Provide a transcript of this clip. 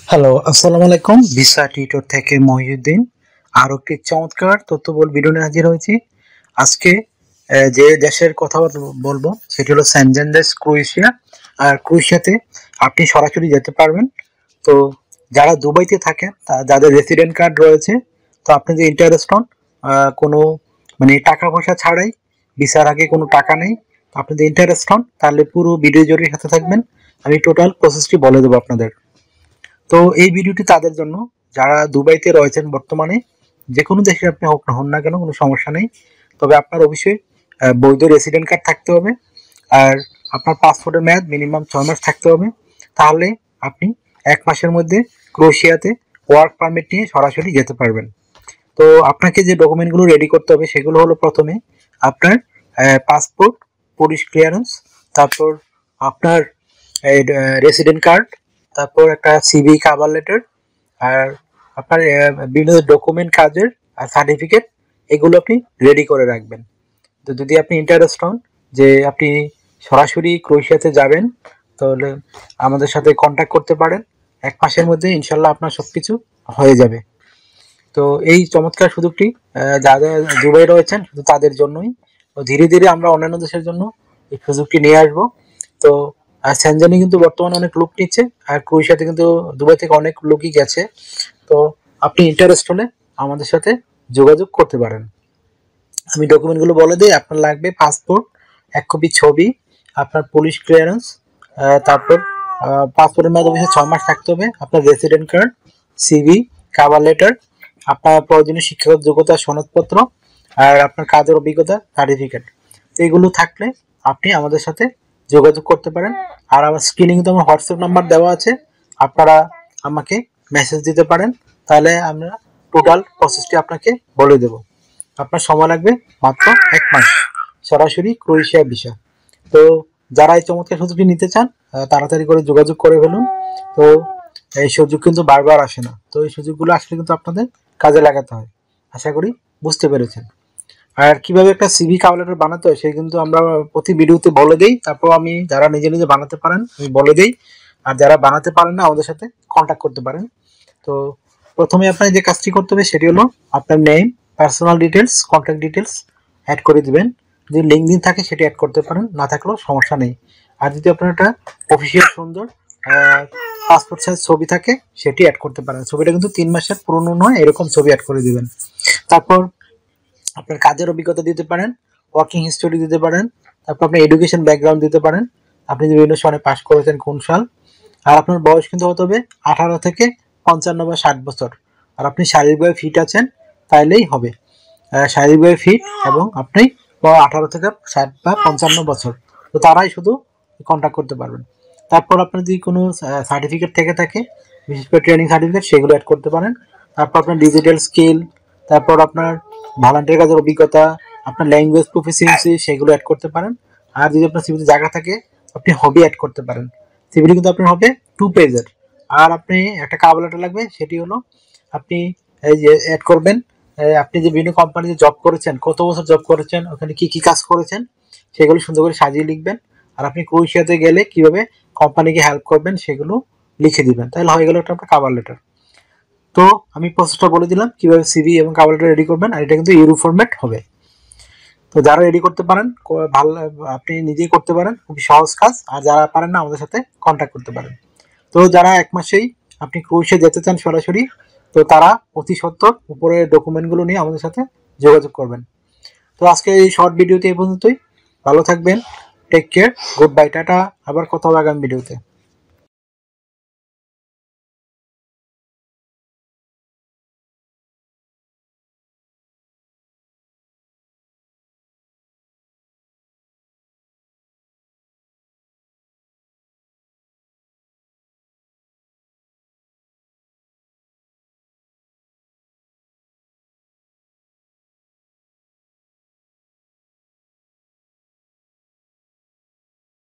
Hello, আসসালামু আলাইকুম। Visa tutor থেকে মহিউদ্দিন আরো একটি চমৎকার তথ্যবহুল ভিডিও নিয়ে হাজির হয়েছি। আজকে যে দেশের কথা বলবো সেটি হলো সেনজেন দেশ, ক্রোয়েশিয়া। আর ক্রোয়েশিয়াতে আপনি সরাসরি যেতে পারবেন। তো যারা দুবাইতে থাকেন, যাদের রেসিডেন্ট কার্ড রয়েছে, তো আপনি যে ইন্টারেস্ট হন কোনো মানে টাকা পয়সা ছাড়াই, ভিসার আগে কোনো টাকা নেই, আপনি যদি ইন্টারেস্ট হন তাহলে পুরো ভিডিও জুড়ে সাথে থাকবেন। আমি টোটাল প্রসেসটি বলে দেবো আপনাদের। তো এই ভিডিওটি তাদের জন্য যারা দুবাইতে রয়েছেন বর্তমানে। যে কোনো দেশে আপনি হন না কেন, কোনো সমস্যা নেই। তবে আপনার অবশ্যই বৈধ রেসিডেন্ট কার্ড থাকতে হবে। আর আপনার পাসপোর্টের মেয়াদ মিনিমাম 6 মাস থাকতে হবে। তাহলে আপনি 1 মাসের মধ্যে ক্রোয়েশিয়াতে ওয়ার্ক পারমিট নিয়ে সরাসরি যেতে পারবেন। তো আপনাকে যে ডকুমেন্টগুলো রেডি করতে হবে সেগুলো হলো, প্রথমে আপনার পাসপোর্ট, পুলিশ ক্লিয়ারেন্স, তারপর আপনার রেসিডেন্ট কার্ড, তারপর একটা সিভি, কভার লেটার, আর আপনার বিভিন্ন ডকুমেন্ট কাজের আর সার্টিফিকেট, এগুলো আপনি রেডি করে রাখবেন। তো যদি আপনি ইন্টারেস্ট হন যে আপনি সরাসরি ক্রোয়েশিয়াতে যাবেন, তাহলে আমাদের সাথে কন্ট্যাক্ট করতে পারেন। 1 মাসের মধ্যে ইনশাল্লাহ আপনার সবকিছু হয়ে যাবে। তো এই চমৎকার সুযোগটি যারা দুবাই রয়েছেন শুধু তাদের জন্যই। তো ধীরে ধীরে আমরা অন্যান্য দেশের জন্য এই সুযোগটি নিয়ে আসবো। তো সেনজেনে কিন্তু বর্তমানে অনেক লোক নিচ্ছে, আর ক্রোয়েশিয়াতে কিন্তু দুবাই থেকে অনেক লোকই গেছে। তো আপনি ইন্টারেস্ট হলে আমাদের সাথে যোগাযোগ করতে পারেন। আমি ডকুমেন্টগুলো বলে দিই। আপনার লাগবে পাসপোর্ট, 1 কপি ছবি, আপনার পুলিশ ক্লিয়ারেন্স, তারপর পাসপোর্টের মেয়াদ অবশ্যই 6 মাস থাকতে হবে, আপনার resident card, CV, cover letter, আপনার প্রয়োজনীয় শিক্ষাগত যোগ্যতা সনদপত্র, আর আপনার কাজের অভিজ্ঞতা সার্টিফিকেট। তো এগুলো থাকলে আপনি আমাদের সাথে যোগাযোগ করতে পারেন। আর আমার স্ক্রিনে কিন্তু আমার হোয়াটসঅ্যাপ নাম্বার দেওয়া আছে, আপনারা আমাকে মেসেজ দিতে পারেন। তাহলে আমরা টোটাল প্রসেসটি আপনাকে বলে দেব। আপনার সময় লাগবে মাত্র 1 মাস, সরাসরি ক্রোয়েশিয়া ভিসা। তো যারা এই চমৎকার সুযোগটি নিতে চান তাড়াতাড়ি করে যোগাযোগ করে ফেলুন। তো এই সুযোগ কিন্তু বারবার আসে না, তো এই সুযোগগুলো আসলে কিন্তু আপনাদের কাজে লাগাতে হয়। আশা করি বুঝতে পেরেছেন। আর কিভাবে একটা সিভি কভার লেটার বানাতে হয় সে কিন্তু আমরা প্রতি ভিডিওতে বলে দেই। তারপর আমি যারা নিজে নিজে বানাতে পারেন আমি বলে দেই, আর যারা বানাতে পারেন না আমাদের সাথে কন্ট্যাক্ট করতে পারেন। তো প্রথমে আপনার যে কাজটি করতে হবে সেটি হলো আপনার name, personal details, contact details add করে দিবেন। যদি লিঙ্কডিন থাকে সেটি অ্যাড করতে পারেন, না থাকলেও সমস্যা নেই। আর যদি আপনার একটা অফিসিয়াল সুন্দর পাসপোর্ট সাইজ ছবি থাকে সেটি অ্যাড করতে পারেন। ছবিটা কিন্তু 3 মাসের পুরনো নয়, এরকম ছবি অ্যাড করে দিবেন। তারপর আপনার কাজের অভিজ্ঞতা দিতে পারেন, ওয়ার্কিং হিস্টোরি দিতে পারেন, তারপর আপনার এডুকেশন ব্যাকগ্রাউন্ড দিতে পারেন, আপনি যে বিভিন্ন সনে পাস করেছেন কোন সাল। আর আপনার বয়স কিন্তু হতে হবে 18 থেকে 55 বা 60 বছর। আর আপনি শারীরিকভাবে ফিট আছেন তাইলেই হবে। শারীরিকভাবে ফিট এবং আপনি 18 থেকে 60 বা 55 বছর, তো তারাই শুধু কন্ট্যাক্ট করতে পারবেন। তারপর আপনার যদি কোনো সার্টিফিকেট থেকে থাকে, বিশেষ করে ট্রেনিং সার্টিফিকেট, সেগুলো অ্যাড করতে পারেন। তারপর আপনার ডিজিটাল স্কিল, তারপর আপনার ভলান্টিয়ার কাজের অভিজ্ঞতা, আপনার ল্যাঙ্গুয়েজ প্রফিসিয়েন্সি, সেগুলো অ্যাড করতে পারেন। আর যদি আপনার সিভিতে জায়গা থাকে আপনি হবি অ্যাড করতে পারেন। সিভিটি কিন্তু আপনার হবে 2 পেজের। আর আপনি একটা কভার লেটার লাগবে, সেটি হলো আপনি এই যে অ্যাড করবেন আপনি যে বিভিন্ন কোম্পানিতে জব করেছেন, কত বছর জব করেছেন, ওখানে কি কি কাজ করেছেন, সেগুলো সুন্দর করে সাজিয়ে লিখবেন। আর আপনি ক্রোয়েশিয়াতে গেলে কিভাবে কোম্পানিকে হেল্প করবেন সেগুলো লিখে দিবেন। তাহলে হয়ে গেল একটা আপনার কভার লেটার। তো আমি প্রসেসটা বলে দিলাম কিভাবে সিভি এবং কভার লেটার রেডি করবেন, আর এটা কিন্তু ইউরো ফরম্যাট হবে। তো যারা রেডি করতে পারেন ভালো, আপনি নিজেই করতে পারেন, খুবই সহজ কাজ। আর যারা পারেন না আমাদের সাথে কন্ট্যাক্ট করতে পারেন। তো যারা 1 মাসেই আপনি ক্রোয়েশিয়া যেতে চান সরাসরি, তো তারা অতি সত্বর উপরে ডকুমেন্টগুলো নিয়ে আমাদের সাথে যোগাযোগ করবেন। তো আজকে এই শর্ট ভিডিওতে এই পর্যন্তই। ভালো থাকবেন, টেক কেয়ার, গুড বাই, টাটা। আবার কথা হবে আগামী ভিডিওতে।